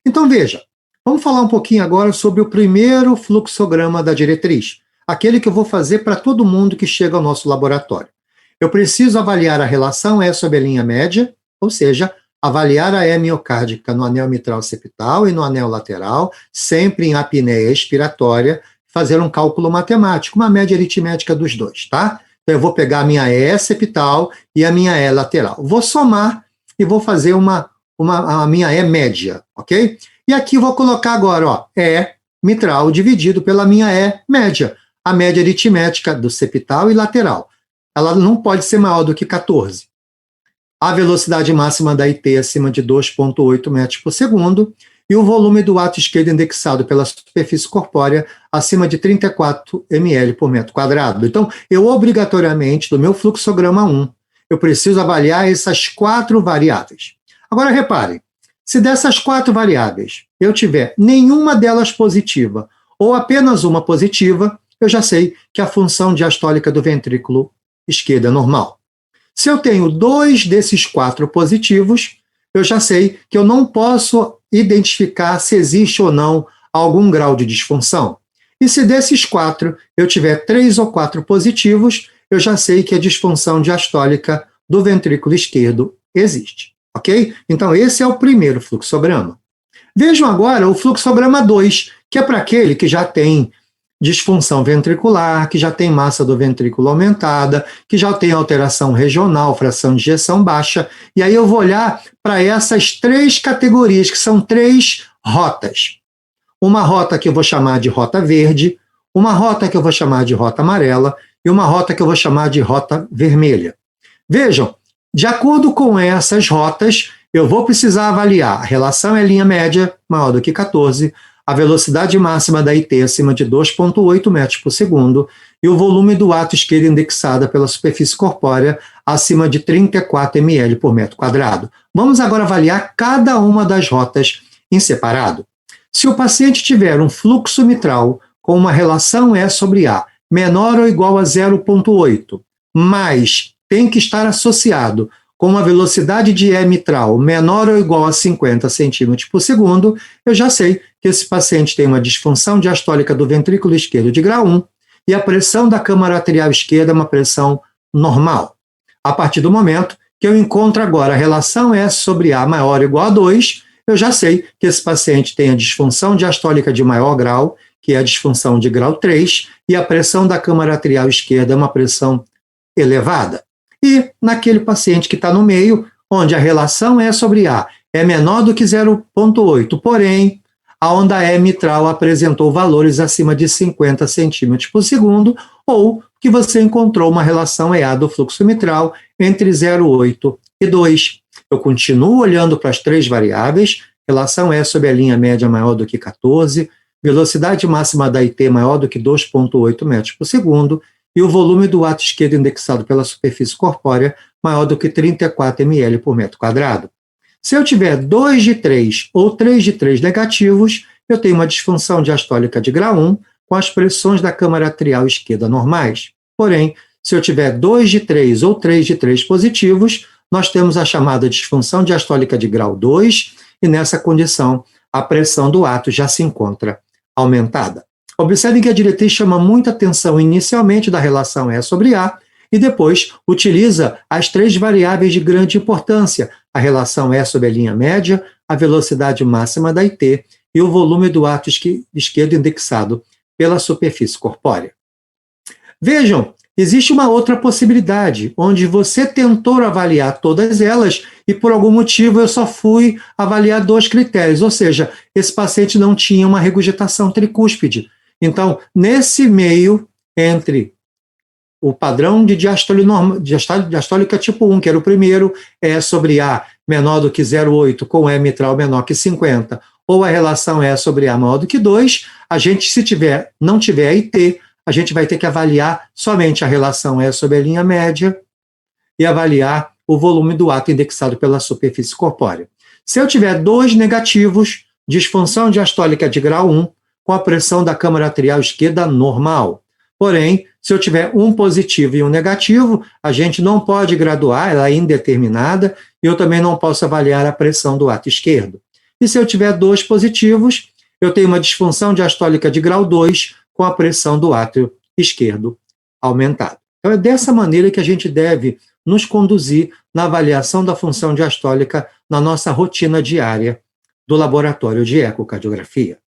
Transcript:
Então, veja, vamos falar um pouquinho agora sobre o primeiro fluxograma da diretriz, aquele que eu vou fazer para todo mundo que chega ao nosso laboratório. Eu preciso avaliar a relação E sobre a linha média, ou seja, avaliar a E miocárdica no anel mitral septal e no anel lateral, sempre em apneia expiratória, fazer um cálculo matemático, uma média aritmética dos dois, tá? Então, eu vou pegar a minha E septal e a minha E lateral. Vou somar e vou fazer a minha E média, ok? E aqui vou colocar agora, ó, E mitral dividido pela minha E média, a média aritmética do septal e lateral. Ela não pode ser maior do que 14. A velocidade máxima da IT acima de 2,8 metros por segundo e o volume do ato esquerdo indexado pela superfície corpórea acima de 34 ml por metro quadrado. Então, eu obrigatoriamente, do meu fluxograma 1, eu preciso avaliar essas 4 variáveis. Agora, reparem, se dessas 4 variáveis eu tiver nenhuma delas positiva ou apenas uma positiva, eu já sei que a função diastólica do ventrículo esquerdo é normal. Se eu tenho 2 desses 4 positivos, eu já sei que eu não posso identificar se existe ou não algum grau de disfunção. E se desses 4 eu tiver 3 ou 4 positivos, eu já sei que a disfunção diastólica do ventrículo esquerdo existe. Ok? Então, esse é o primeiro fluxograma. Vejam agora o fluxograma 2, que é para aquele que já tem disfunção ventricular, que já tem massa do ventrículo aumentada, que já tem alteração regional, fração de ejeção baixa, e aí eu vou olhar para essas 3 categorias, que são 3 rotas. Uma rota que eu vou chamar de rota verde, uma rota que eu vou chamar de rota amarela e uma rota que eu vou chamar de rota vermelha. Vejam, de acordo com essas rotas, eu vou precisar avaliar a relação é linha média maior do que 14, a velocidade máxima da IT acima de 2,8 metros por segundo e o volume do ato esquerdo indexada pela superfície corpórea acima de 34 ml por metro quadrado. Vamos agora avaliar cada uma das rotas em separado. Se o paciente tiver um fluxo mitral com uma relação E sobre A menor ou igual a 0,8, mas tem que estar associado com uma velocidade de E mitral menor ou igual a 50 centímetros por segundo, eu já sei que esse paciente tem uma disfunção diastólica do ventrículo esquerdo de grau 1 e a pressão da câmara arterial esquerda é uma pressão normal. A partir do momento que eu encontro agora a relação S sobre A maior ou igual a 2, eu já sei que esse paciente tem a disfunção diastólica de maior grau, que é a disfunção de grau 3, e a pressão da câmara arterial esquerda é uma pressão elevada. E naquele paciente que está no meio, onde a relação E sobre A é menor do que 0,8, porém, a onda E mitral apresentou valores acima de 50 centímetros por segundo, ou que você encontrou uma relação EA do fluxo mitral entre 0,8 e 2. Eu continuo olhando para as 3 variáveis, relação E sobre a linha média maior do que 14, velocidade máxima da IT maior do que 2,8 metros por segundo, e o volume do ato esquerdo indexado pela superfície corpórea maior do que 34 ml por metro quadrado. Se eu tiver 2 de 3 ou 3 de 3 negativos, eu tenho uma disfunção diastólica de grau 1 com as pressões da câmara arterial esquerda normais. Porém, se eu tiver 2 de 3 ou 3 de 3 positivos, nós temos a chamada disfunção diastólica de grau 2 e nessa condição a pressão do ato já se encontra aumentada. Observem que a diretriz chama muita atenção inicialmente da relação E sobre A e depois utiliza as 3 variáveis de grande importância, a relação E sobre a linha média, a velocidade máxima da IT e o volume do ato esquerdo indexado pela superfície corpórea. Vejam, existe uma outra possibilidade, onde você tentou avaliar todas elas e por algum motivo eu só fui avaliar 2 critérios, ou seja, esse paciente não tinha uma regurgitação tricúspide. Então, nesse meio entre o padrão de diastólica tipo 1, que era o primeiro, E sobre A menor do que 0,8 com E mitral menor que 50, ou a relação E sobre A maior do que 2, a gente, se não tiver IT, a gente vai ter que avaliar somente a relação E sobre a linha média e avaliar o volume do ato indexado pela superfície corpórea. Se eu tiver 2 negativos, disfunção diastólica de grau 1, com a pressão da câmara arterial esquerda normal. Porém, se eu tiver um positivo e um negativo, a gente não pode graduar, ela é indeterminada, e eu também não posso avaliar a pressão do ato esquerdo. E se eu tiver 2 positivos, eu tenho uma disfunção diastólica de grau 2 com a pressão do átrio esquerdo aumentada. Então, é dessa maneira que a gente deve nos conduzir na avaliação da função diastólica na nossa rotina diária do laboratório de ecocardiografia.